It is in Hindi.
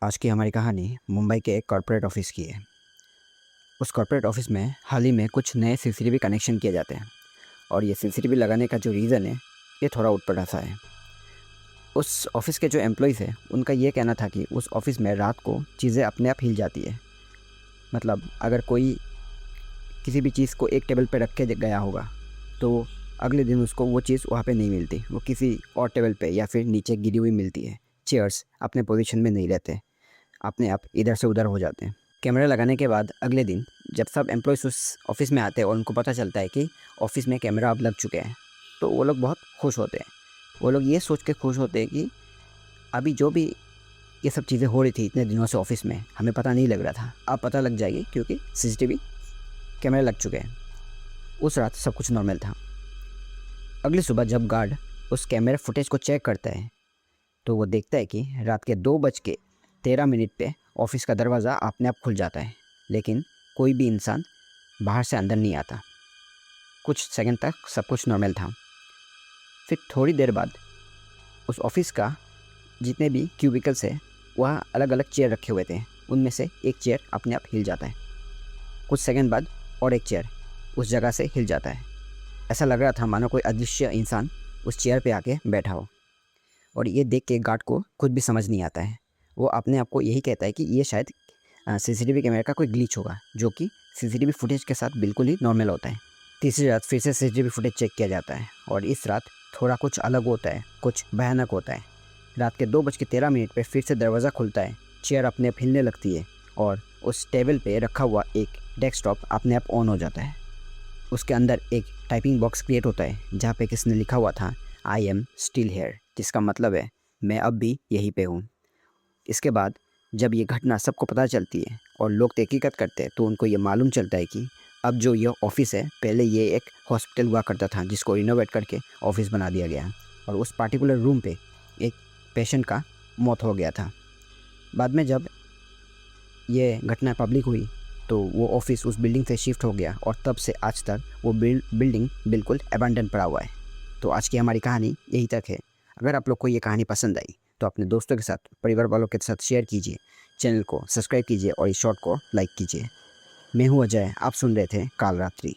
आज की हमारी कहानी मुंबई के एक कॉर्पोरेट ऑफिस की है। उस कॉर्पोरेट ऑफिस में हाल ही में कुछ नए सीसीटीवी कनेक्शन किए जाते हैं और ये सीसीटीवी लगाने का जो रीज़न है ये थोड़ा उटपटा सा है। उस ऑफिस के जो एम्प्लॉयज़ हैं उनका ये कहना था कि उस ऑफिस में रात को चीज़ें अपने आप हिल जाती है। मतलब अगर कोई किसी भी चीज़ को एक टेबल पे रख के गया होगा तो अगले दिन उसको वो चीज़ वहाँ पे नहीं मिलती, वो किसी और टेबल पे या फिर नीचे गिरी हुई मिलती है। चेयर्स अपने पोजीशन में नहीं रहते, अपने आप इधर से उधर हो जाते हैं। कैमरा लगाने के बाद अगले दिन जब सब एम्प्लॉयज़ उस ऑफ़िस में आते हैं और उनको पता चलता है कि ऑफ़िस में कैमरा अब लग चुके हैं, तो वो लोग बहुत खुश होते हैं। वो लोग ये सोच के खुश होते हैं कि अभी जो भी ये सब चीज़ें हो रही थी इतने दिनों से ऑफ़िस में, हमें पता नहीं लग रहा था, अब पता लग जाएगी क्योंकि सीसीटीवी कैमरे लग चुके हैं। उस रात सब कुछ नॉर्मल था। अगली सुबह जब गार्ड उस कैमरा फुटेज को चेक करता है तो वो देखता है कि रात के 2:13 पे ऑफिस का दरवाज़ा अपने आप खुल जाता है, लेकिन कोई भी इंसान बाहर से अंदर नहीं आता। कुछ सेकंड तक सब कुछ नॉर्मल था। फिर थोड़ी देर बाद उस ऑफिस का जितने भी क्यूबिकल्स है वहाँ अलग अलग चेयर रखे हुए थे, उनमें से एक चेयर अपने आप हिल जाता है। कुछ सेकंड बाद और एक चेयर उस जगह से हिल जाता है। ऐसा लग रहा था मानो कोई अदृश्य इंसान उस चेयर पे आके बैठा हो। और ये देख के गार्ड को खुद भी समझ नहीं आता है। वो अपने आप को यही कहता है कि ये शायद सीसीटीवी कैमरे का कोई ग्लिच होगा, जो कि सीसीटीवी फुटेज के साथ बिल्कुल ही नॉर्मल होता है। तीसरी रात फिर से सीसीटीवी फुटेज चेक किया जाता है और इस रात थोड़ा कुछ अलग होता है, कुछ भयानक होता है। रात के 2:13 पे फिर से दरवाज़ा खुलता है, चेयर अपने आप हिलने लगती है और उस टेबल पे रखा हुआ एक डेस्कटॉप अपने आप ऑन हो जाता है। उसके अंदर एक टाइपिंग बॉक्स क्रिएट होता है जहाँ पे किसने लिखा हुआ था आई एम स्टिल हेयर, जिसका मतलब है मैं अब भी यहीं पे हूँ। इसके बाद जब ये घटना सबको पता चलती है और लोग तहकीकात करते हैं तो उनको ये मालूम चलता है कि अब जो ये ऑफिस है पहले ये एक हॉस्पिटल हुआ करता था जिसको रिनोवेट करके ऑफिस बना दिया गया और उस पार्टिकुलर रूम पे एक पेशेंट का मौत हो गया था। बाद में जब ये घटना पब्लिक हुई तो वो ऑफिस उस बिल्डिंग से शिफ्ट हो गया और तब से आज तक वो बिल्डिंग बिल्कुल अबैंडन पड़ा हुआ है। तो आज की हमारी कहानी यही तक है। अगर आप लोग को ये कहानी पसंद आई तो अपने दोस्तों के साथ, परिवार वालों के साथ शेयर कीजिए, चैनल को सब्सक्राइब कीजिए और इस शॉर्ट को लाइक कीजिए। मैं हूँ अजय, आप सुन रहे थे काल रात्रि।